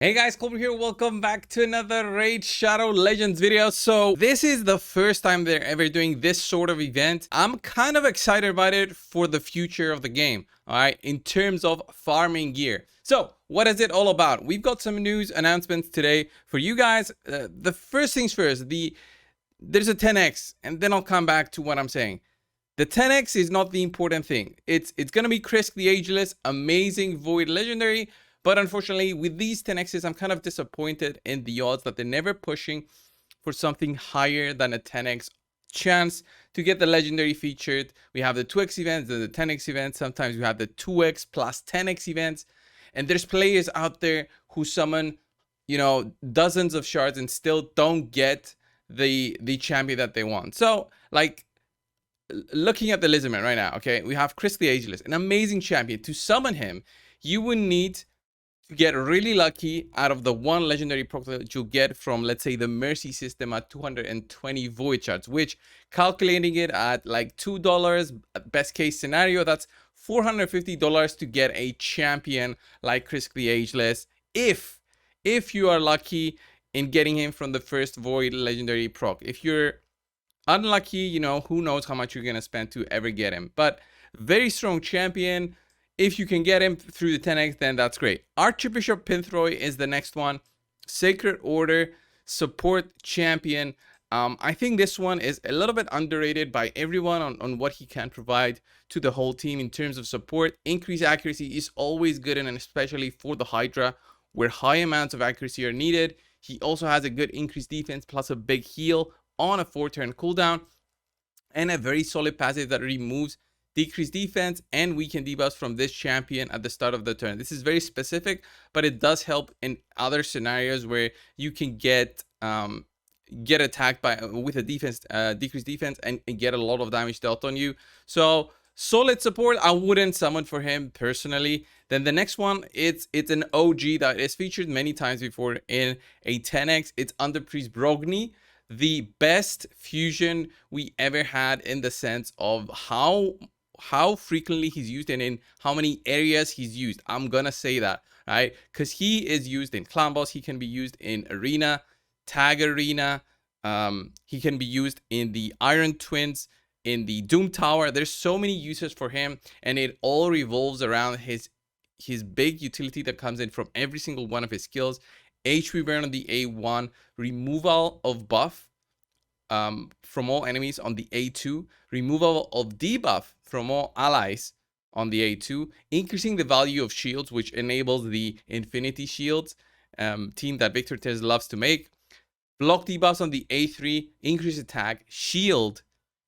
Hey guys, coldbrew here. Welcome back to another Raid Shadow Legends video. So this is the first time they're ever doing this sort of event. I'm kind of excited about it for the future of the game, all right, in terms of farming gear. So what is it all about? We've got some news announcements today for you guys. The first things first, there's a 10x, and then I'll come back to what I'm saying. The 10x is not the important thing. It's going to be Krisk the Ageless, amazing Void Legendary, but unfortunately with these 10x's, I'm kind of disappointed in the odds that they're never pushing for something higher than a 10x chance to get the legendary featured. We have the 2x events and the 10x events. Sometimes we have the 2x plus 10x events. And there's players out there who summon, dozens of shards and still don't get the champion that they want. So, like, looking at the Lizardman right now, okay, we have Krisk the Ageless, an amazing champion. To summon him, you would need to get really lucky out of the one legendary proc that you'll get from, let's say, the Mercy system at 220 Void Shards, which, calculating it at like $2, best case scenario, that's $450 to get a champion like Krisk the Ageless, if you are lucky in getting him from the first Void legendary proc. If you're unlucky, who knows how much you're going to spend to ever get him. But very strong champion. If you can get him through the 10x, then that's great. Archbishop Pinthroy is the next one. Sacred Order, support champion. I think this one is a little bit underrated by everyone on what he can provide to the whole team in terms of support. Increased accuracy is always good, and especially for the Hydra, where high amounts of accuracy are needed. He also has a good increased defense plus a big heal on a 4-turn cooldown, and a very solid passive that removes decreased defense and weakened debuffs from this champion at the start of the turn. This is very specific, but it does help in other scenarios where you can get attacked by with a defense decreased defense and get a lot of damage dealt on you. So solid support. I wouldn't summon for him personally. Then the next one, it's an OG that is featured many times before in a 10x. It's Underpriest Brogni, the best fusion we ever had in the sense of how frequently he's used and in how many areas he's used. I'm gonna say that, right? Because he is used in clan boss, he can be used in arena, tag arena, he can be used in the Iron Twins, in the Doom Tower. There's so many uses for him, and it all revolves around his big utility that comes in from every single one of his skills. HP burn on the A1, removal of buff from all enemies on the A2, removal of debuff from all allies on the A2, increasing the value of shields, which enables the Infinity Shields team that Victor Tez loves to make. Block debuffs on the A3, increase attack, shield,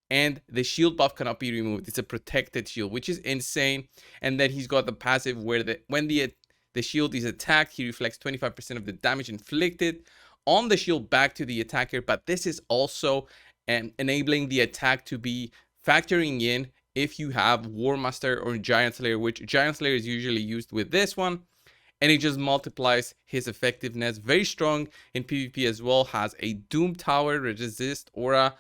and the shield buff cannot be removed. It's a protected shield, which is insane. And then he's got the passive where when the shield is attacked, he reflects 25% of the damage inflicted on the shield back to the attacker. But this is also enabling the attack to be factoring in if you have War Master or Giant Slayer, which Giant Slayer is usually used with this one. And it just multiplies his effectiveness. Very strong in PvP as well. Has a Doom Tower resist aura,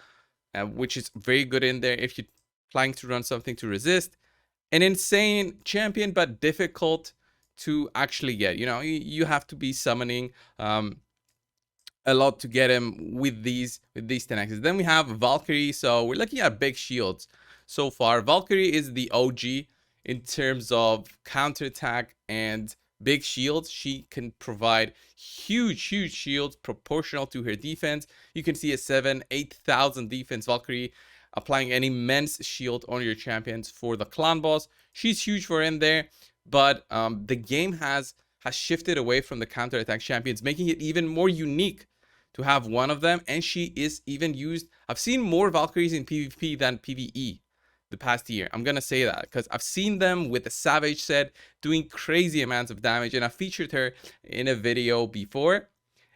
which is very good in there if you're planning to run something to resist. An insane champion, but difficult to actually get. You have to be summoning a lot to get him with these 10x's. Then we have Valkyrie. So we're looking at big shields so far. Valkyrie is the OG in terms of counterattack and big shields. She can provide huge shields proportional to her defense. You can see a 8,000 defense Valkyrie applying an immense shield on your champions for the clan boss. She's huge for in there, but the game has shifted away from the counterattack champions, making it even more unique to have one of them. And she is even used. I've seen more Valkyries in PvP than PvE the past year. I'm gonna say that because I've seen them with the Savage set doing crazy amounts of damage, and I featured her in a video before.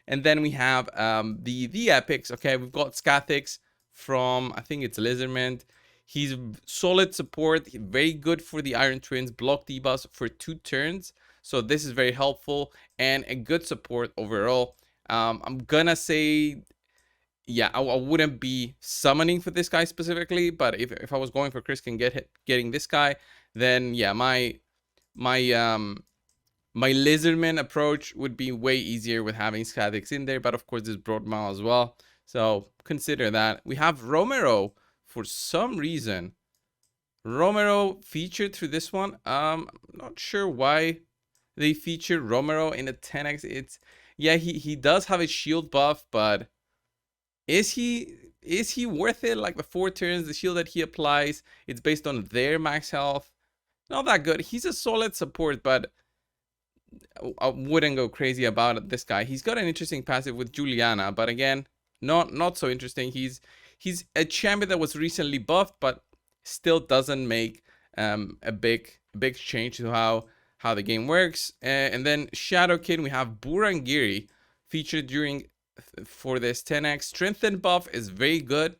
And then we have the epics. Okay, we've got Scathix from, I think it's Lizardman. He's solid support, very good for the Iron Twins, block debuffs for 2 turns. So this is very helpful and a good support overall. I'm gonna say, yeah, I wouldn't be summoning for this guy specifically, but if I was going for Krisk and getting this guy, then yeah, my My Lizardman approach would be way easier with having Skadix in there, but of course there's Broadmal as well. So consider that. We have Romero for some reason. Romero featured through this one. I'm not sure why they featured Romero in a 10x. It's yeah, he does have a shield buff, but is he worth it? Like the 4 turns, the shield that he applies, it's based on their max health. Not that good. He's a solid support, but I wouldn't go crazy about this guy. He's got an interesting passive with Juliana, but again, not so interesting. He's a champion that was recently buffed, but still doesn't make a big change to how the game works. And then Shadow Kid, we have Burangiri featured for this 10x. Strengthened buff is very good.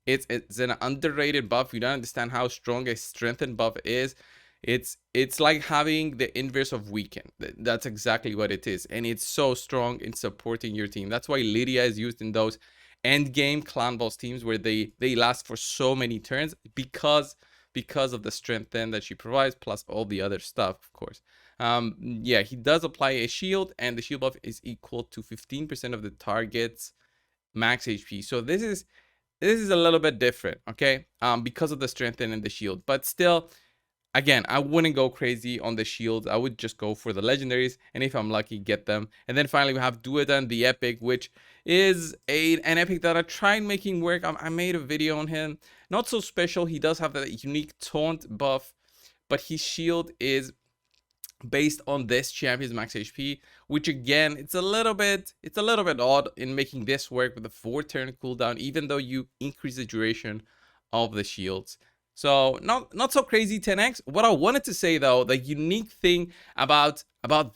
It's an underrated buff. You don't understand how strong a strengthened buff is. It's like having the inverse of weaken. That's exactly what it is, and it's so strong in supporting your team. That's why Lydia is used in those end game clan boss teams where they last for so many turns because of the strengthen that she provides, plus all the other stuff, of course. Yeah, he does apply a shield, and the shield buff is equal to 15% of the target's max HP. So this is a little bit different, okay? Because of the strengthen and the shield, but still, again, I wouldn't go crazy on the shields. I would just go for the legendaries, and if I'm lucky, get them. And then finally, we have Duodan, the epic, which is an epic that I tried making work. I made a video on him. Not so special. He does have that unique taunt buff, but his shield is based on this champion's max HP, which again, it's a little bit odd in making this work with a 4-turn cooldown, even though you increase the duration of the shields. So not so crazy 10x. What I wanted to say though, the unique thing about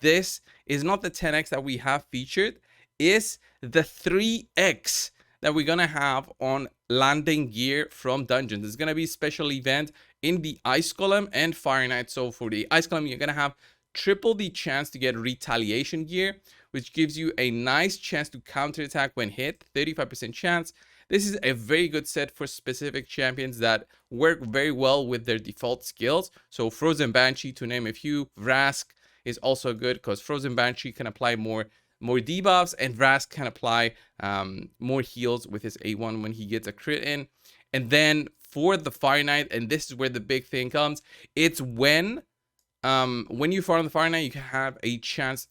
this is not the 10x that we have featured, is the 3x that we're gonna have on landing gear from dungeons. It's gonna be a special event in the Ice Golem and Fire Knight. So for the Ice Golem, you're gonna have triple the chance to get retaliation gear, which gives you a nice chance to counterattack when hit, 35% chance. This is a very good set for specific champions that work very well with their default skills. So Frozen Banshee, to name a few. Vrask is also good because Frozen Banshee can apply more debuffs, and Vrask can apply more heals with his A1 when he gets a crit in. And then for the Fire Knight, and this is where the big thing comes, it's when you farm the Fire Knight, you can have a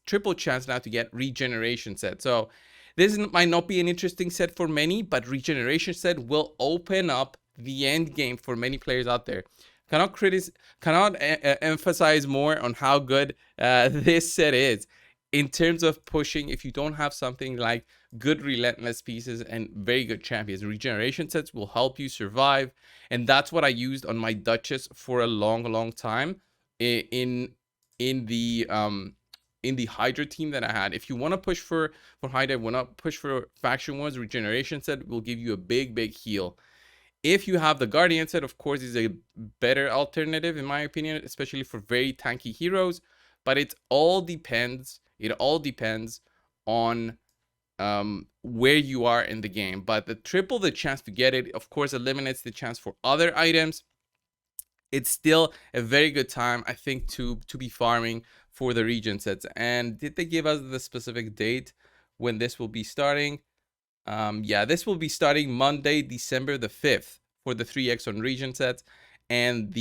triple chance now to get regeneration set. So this might not be an interesting set for many, but regeneration set will open up the end game for many players out there. Cannot emphasize more on how good this set is in terms of pushing. If you don't have something like good relentless pieces and very good champions, regeneration sets will help you survive. And that's what I used on my Duchess for a long time in the Hydra team that I had. If you want to push for Hydra, want to push for faction wars, regeneration set will give you a big heal. If you have the Guardian set, of course, is a better alternative in my opinion, especially for very tanky heroes. But it all depends on where you are in the game. But the triple the chance to get it, of course, eliminates the chance for other items. It's still a very good time, I think, to be farming for the region sets. And did they give us the specific date when this will be starting? Yeah, this will be starting Monday, December the 5th for the 3x on region sets. And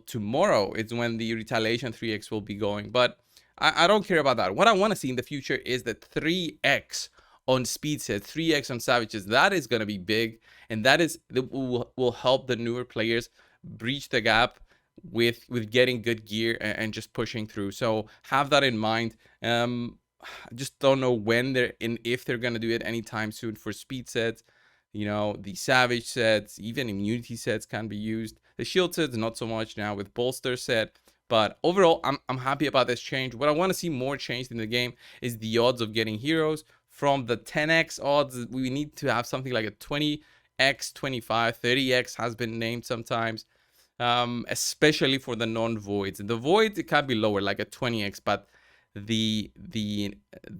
tomorrow is when the retaliation 3x will be going. But I don't care about that. What I want to see in the future is the 3x on speed sets, 3x on savages. That is going to be big, and that will help the newer players breach the gap with getting good gear and just pushing through. So have that in mind. I just don't know when if they're gonna do it anytime soon for speed sets. You know, the savage sets, even immunity sets can be used. The shield sets not so much now with bolster set. But overall, I'm happy about this change. What I want to see more changed in the game is the odds of getting heroes. From the 10x odds, we need to have something like a 20x, 25, 30x has been named sometimes, especially for the non-voids. The voids, it can be lower, like a 20x, but the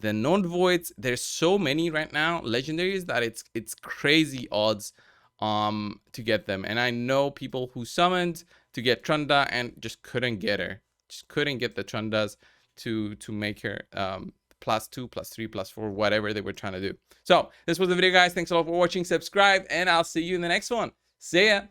non-voids, there's so many right now, legendaries, that it's crazy odds to get them. And I know people who summoned to get Trunda and just couldn't get her. Just couldn't get the Trundas to make her +2, +3, +4, whatever they were trying to do. So this was the video, guys. Thanks a lot for watching. Subscribe, and I'll see you in the next one. See ya.